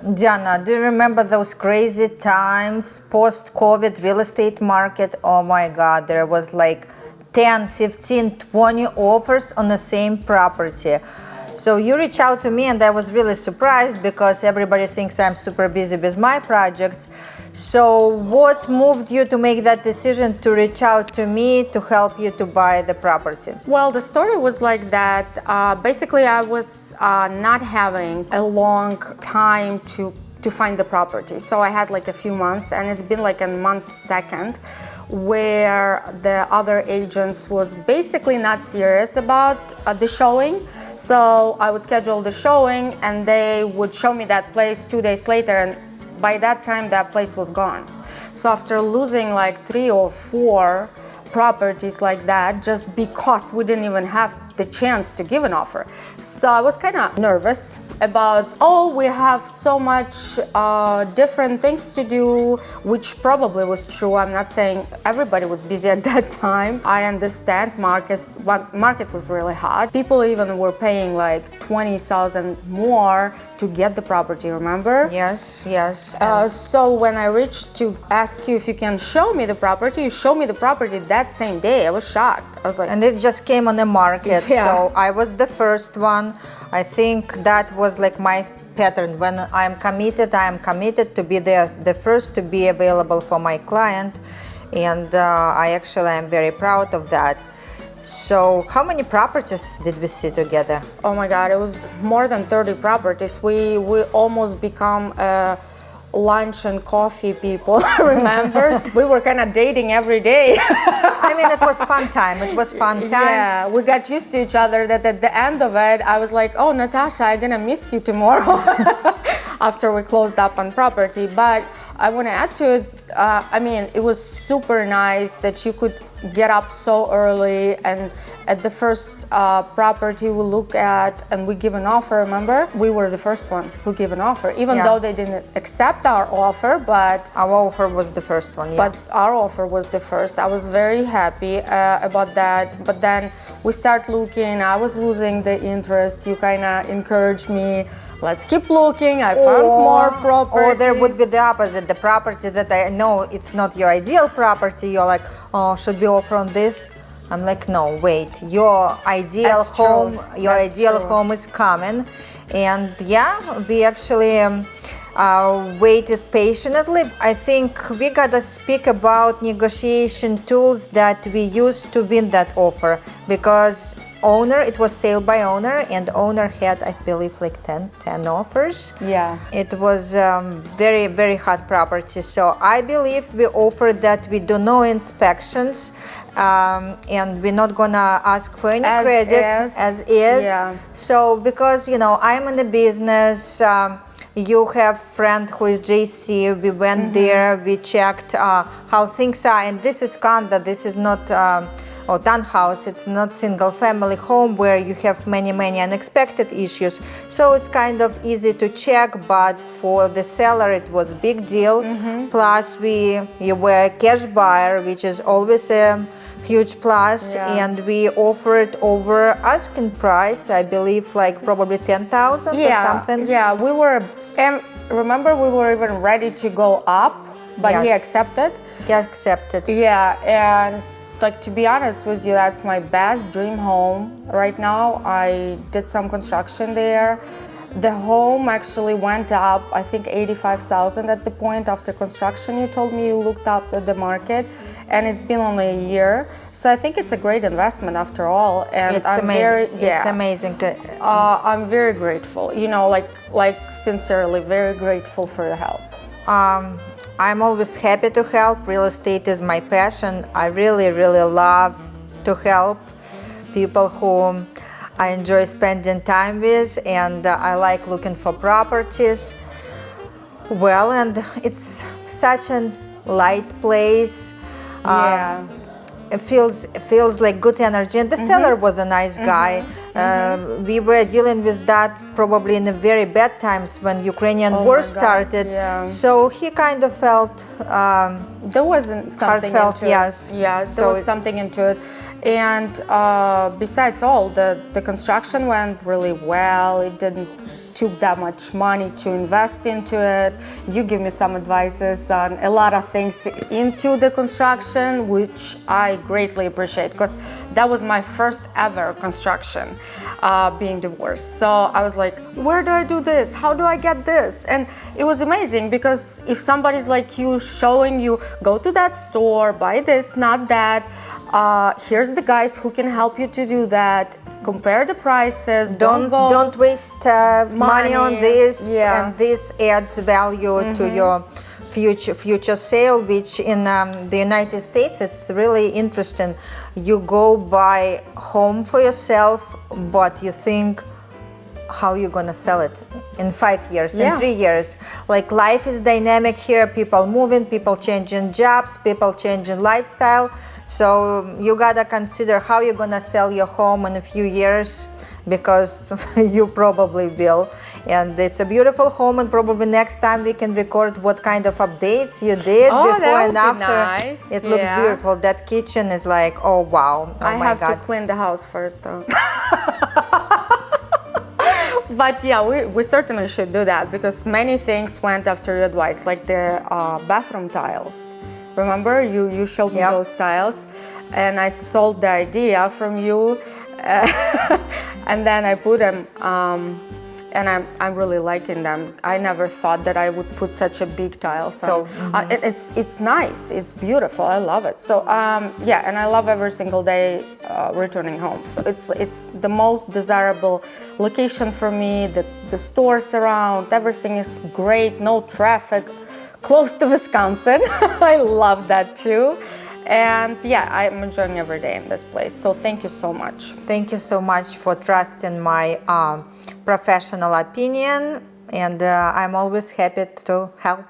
Diana, do you remember those crazy times post-COVID real estate market? Oh my God, there was like 10, 15, 20 offers on the same property. So you reached out to me and I was really surprised because everybody thinks I'm super busy with my projects. So what moved you to make that decision to reach out to me to help you to buy the property? Well, the story was like that. Basically, I was not having a long time to find the property. So I had like a few months, and it's been like a month second where the other agents was basically not serious about the showing. So I would schedule the showing and they would show me that place 2 days later, and by that time that place was gone. So after losing like 3 or 4 properties like that just because we didn't even have the chance to give an offer. So I was kind of nervous about, we have so much different things to do, which probably was true. I'm not saying everybody was busy at that time. I understand market was really hot. People even were paying like 20,000 more to get the property, remember? Yes. So when I reached to ask you if you can show me the property, you showed me the property that same day. I was shocked. I was like, and it just came on the market. Yeah. So I was the first one. I think that was like my pattern. When I'm committed, I am committed to be the first to be available for my client. And I am very proud of that. So how many properties did we see together? oh my God, it was more than 30 properties. We almost become lunch and coffee people, remember? We were kind of dating every day. I mean, it was fun time. Yeah, we got used to each other. That at the end of it, I was like, oh, Natasha, I'm gonna miss you tomorrow after we closed up on property. But I want to add to it, it was super nice that you could get up so early, and at the first property we look at and we give an offer, remember? We were the first one who gave an offer, even though they didn't accept our offer, but our offer was the first one. But our offer was the first. I was very happy about that. But then we start looking, I was losing the interest. You kind of encouraged me, let's keep looking. I found more properties. Or there would be the opposite, the property that I know it's not your ideal property. You're like, oh, should we offer on this? I'm like, no, wait, your ideal home is coming. And we actually waited patiently. I think we gotta speak about negotiation tools that we used to win that offer, because it was sale by owner, and owner had, I believe, like 10 offers. Yeah. It was very, very hot property. So I believe we offered that we do no inspections, and we're not gonna ask for any credit as is. Yeah. So because, I'm in the business, you have friend who is JC, we went there, we checked how things are, and this is condo, this is not townhouse, it's not single family home where you have many unexpected issues. So it's kind of easy to check, but for the seller it was a big deal. Plus you were a cash buyer, which is always a huge plus, and we offered over asking price, I believe like probably 10,000 or something. Yeah, we were, and remember we were even ready to go up, but he accepted. He accepted. Yeah, and like, to be honest with you, that's my best dream home right now. I did some construction there. The home actually went up, I think 85,000 at the point after construction. You told me you looked up at the market, and it's been only a year. So I think it's a great investment after all. And it's amazing. It's amazing. I'm very grateful, like sincerely very grateful for your help. I'm always happy to help. Real estate is my passion. I really love to help people who I enjoy spending time with, and I like looking for properties. Well, and it's such a light place. It feels like good energy, and the seller was a nice guy. We were dealing with that probably in the very bad times when Ukrainian war started. So he kind of felt there wasn't something heartfelt, into yes. it. Yeah, there was something into it. And besides all, the construction went really well. It didn't took that much money to invest into it. You give me some advices on a lot of things into the construction, which I greatly appreciate, because that was my first ever construction, being divorced. So I was like, where do I do this? How do I get this? And it was amazing, because if somebody's like you, showing you, go to that store, buy this, not that, here's the guys who can help you to do that. Compare the prices. Don't waste money on this. Yeah. And this adds value to your future sale, which in the United States, it's really interesting. You go buy home for yourself, but you think how you're gonna sell it in 5 years, in 3 years. Like, life is dynamic here. People moving, people changing jobs, people changing lifestyle. So you gotta consider how you're gonna sell your home in a few years, because you probably will. And it's a beautiful home, and probably next time we can record what kind of updates you did before and after. Nice. It looks beautiful. That kitchen is like, oh wow, oh I my have God. to clean the house first though. But yeah, we certainly should do that, because many things went after your advice, like the bathroom tiles. Remember, you showed me those tiles, and I stole the idea from you, and then I put them, and I'm really liking them. I never thought that I would put such a big tile. So it's nice, it's beautiful, I love it. So yeah, and I love every single day returning home. So it's the most desirable location for me. The stores around, everything is great, no traffic. Close to Wisconsin. I love that too. And yeah, I'm enjoying every day in this place. So thank you so much. Thank you so much for trusting my professional opinion. And I'm always happy to help.